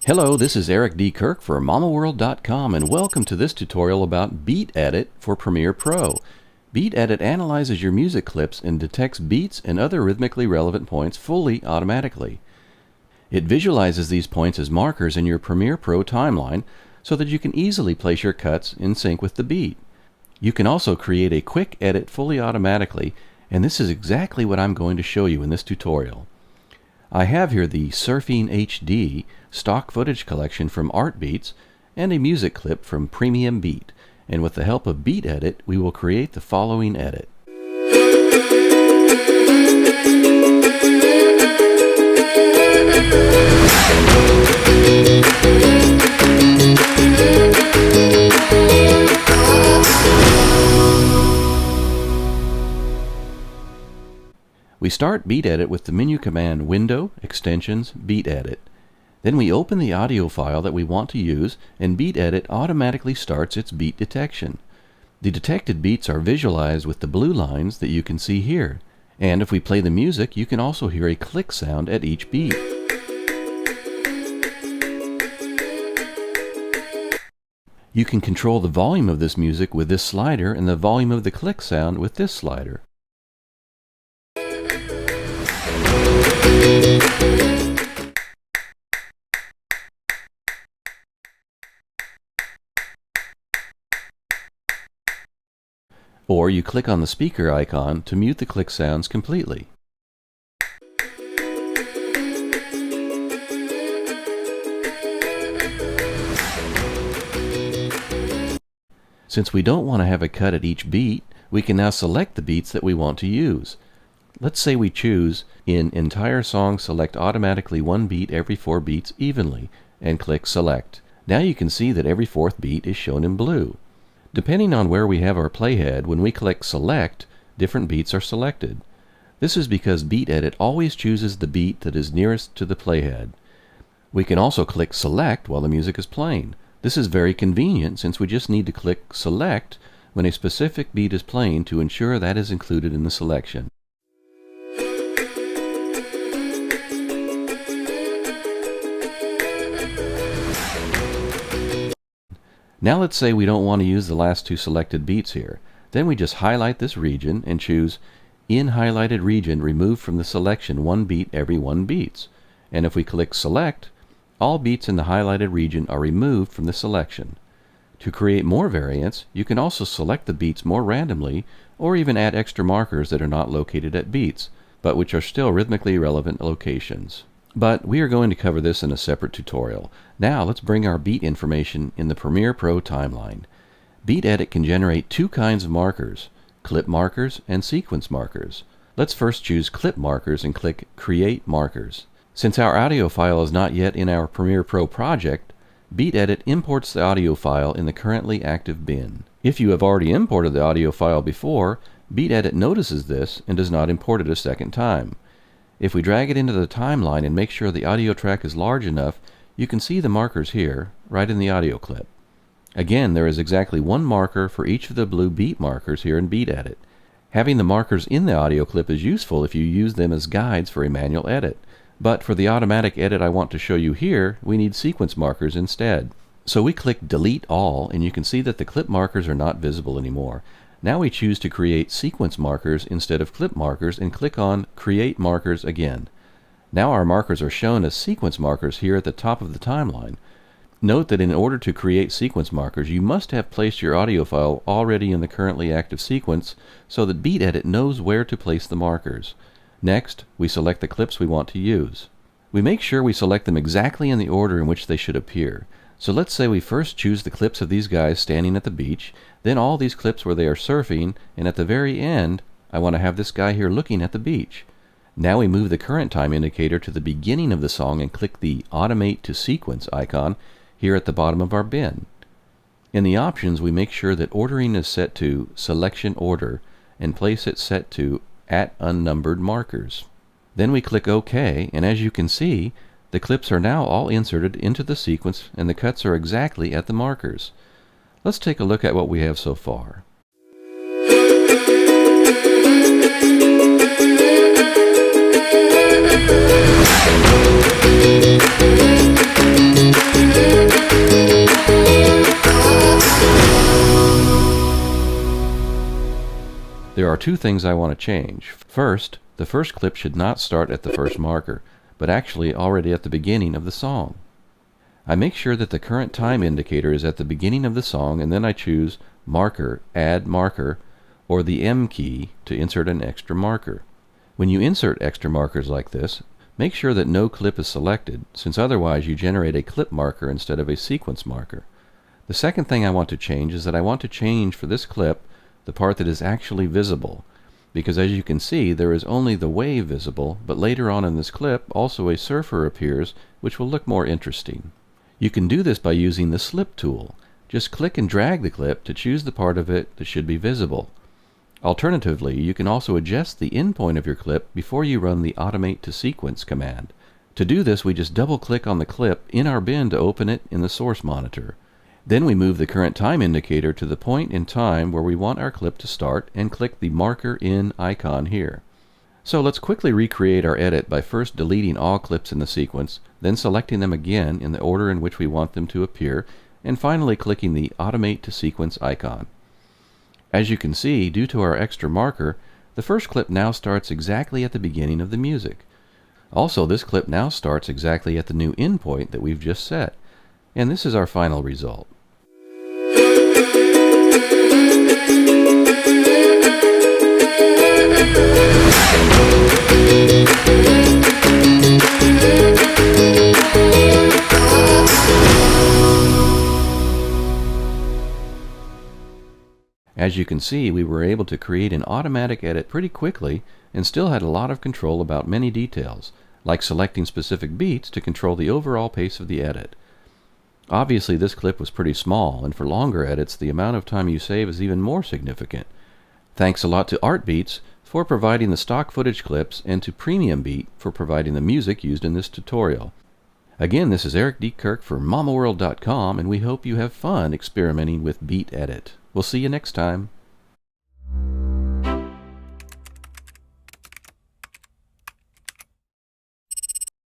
Hello, this is Eric D. Kirk for mamoworld.com and welcome to this tutorial about BeatEdit for Premiere Pro. BeatEdit analyzes your music clips and detects beats and other rhythmically relevant points fully automatically. It visualizes these points as markers in your Premiere Pro timeline so that you can easily place your cuts in sync with the beat. You can also create a quick edit fully automatically, and this is exactly what I'm going to show you in this tutorial. I have here the Surfing HD stock footage collection from Artbeats and a music clip from Premium Beat, and with the help of BeatEdit we will create the following edit. We start BeatEdit with the menu command Window, Extensions, BeatEdit. Then we open the audio file that we want to use, and BeatEdit automatically starts its beat detection. The detected beats are visualized with the blue lines that you can see here, and if we play the music you can also hear a click sound at each beat. You can control the volume of this music with this slider and the volume of the click sound with this slider. Or you click on the speaker icon to mute the click sounds completely. Since we don't want to have a cut at each beat, we can now select the beats that we want to use. Let's say we choose in Entire Song select automatically one beat every 4 beats evenly and click Select. Now you can see that every 4th beat is shown in blue. Depending on where we have our playhead, when we click Select, different beats are selected. This is because BeatEdit always chooses the beat that is nearest to the playhead. We can also click Select while the music is playing. This is very convenient since we just need to click Select when a specific beat is playing to ensure that is included in the selection. Now let's say we don't want to use the last 2 selected beats here. Then we just highlight this region and choose In Highlighted Region Remove from the selection 1 beat every 1 beats. And if we click Select, all beats in the highlighted region are removed from the selection. To create more variants, you can also select the beats more randomly or even add extra markers that are not located at beats, but which are still rhythmically relevant locations. But we are going to cover this in a separate tutorial. Now let's bring our beat information in the Premiere Pro timeline. BeatEdit can generate 2 kinds of markers, clip markers and sequence markers. Let's first choose clip markers and click Create Markers. Since our audio file is not yet in our Premiere Pro project, BeatEdit imports the audio file in the currently active bin. If you have already imported the audio file before, BeatEdit notices this and does not import it a second time. If we drag it into the timeline and make sure the audio track is large enough, you can see the markers here, right in the audio clip. Again, there is exactly 1 marker for each of the blue beat markers here in BeatEdit. Having the markers in the audio clip is useful if you use them as guides for a manual edit. But for the automatic edit I want to show you here, we need sequence markers instead. So we click Delete All, and you can see that the clip markers are not visible anymore. Now we choose to create sequence markers instead of clip markers and click on Create Markers again. Now our markers are shown as sequence markers here at the top of the timeline. Note that in order to create sequence markers, you must have placed your audio file already in the currently active sequence so that BeatEdit knows where to place the markers. Next, we select the clips we want to use. We make sure we select them exactly in the order in which they should appear. So let's say we first choose the clips of these guys standing at the beach, then all these clips where they are surfing, and at the very end, I want to have this guy here looking at the beach. Now we move the current time indicator to the beginning of the song and click the Automate to Sequence icon here at the bottom of our bin. In the options, we make sure that ordering is set to Selection Order and place it set to at Unnumbered Markers. Then we click OK, and as you can see, the clips are now all inserted into the sequence and the cuts are exactly at the markers. Let's take a look at what we have so far. There are two things I want to change. First, the first clip should not start at the first marker, but actually already at the beginning of the song. I make sure that the current time indicator is at the beginning of the song, and then I choose Marker, Add Marker, or the M key to insert an extra marker. When you insert extra markers like this, make sure that no clip is selected, since otherwise you generate a clip marker instead of a sequence marker. The second thing I want to change is that I want to change for this clip the part that is actually visible, because as you can see there is only the wave visible, but later on in this clip also a surfer appears, which will look more interesting. You can do this by using the slip tool. Just click and drag the clip to choose the part of it that should be visible. Alternatively, you can also adjust the endpoint of your clip before you run the Automate to Sequence command. To do this, we just double-click on the clip in our bin to open it in the source monitor. Then we move the current time indicator to the point in time where we want our clip to start and click the Marker In icon here. So let's quickly recreate our edit by first deleting all clips in the sequence, then selecting them again in the order in which we want them to appear, and finally clicking the Automate to Sequence icon. As you can see, due to our extra marker, the first clip now starts exactly at the beginning of the music. Also, this clip now starts exactly at the new endpoint that we've just set. And this is our final result. As you can see, we were able to create an automatic edit pretty quickly and still had a lot of control about many details, like selecting specific beats to control the overall pace of the edit. Obviously, this clip was pretty small, and for longer edits, the amount of time you save is even more significant. Thanks a lot to Artbeats for providing the stock footage clips, and to Premium Beat for providing the music used in this tutorial. Again, this is Eric D. Kirk for mamoworld.com, and we hope you have fun experimenting with BeatEdit. We'll see you next time.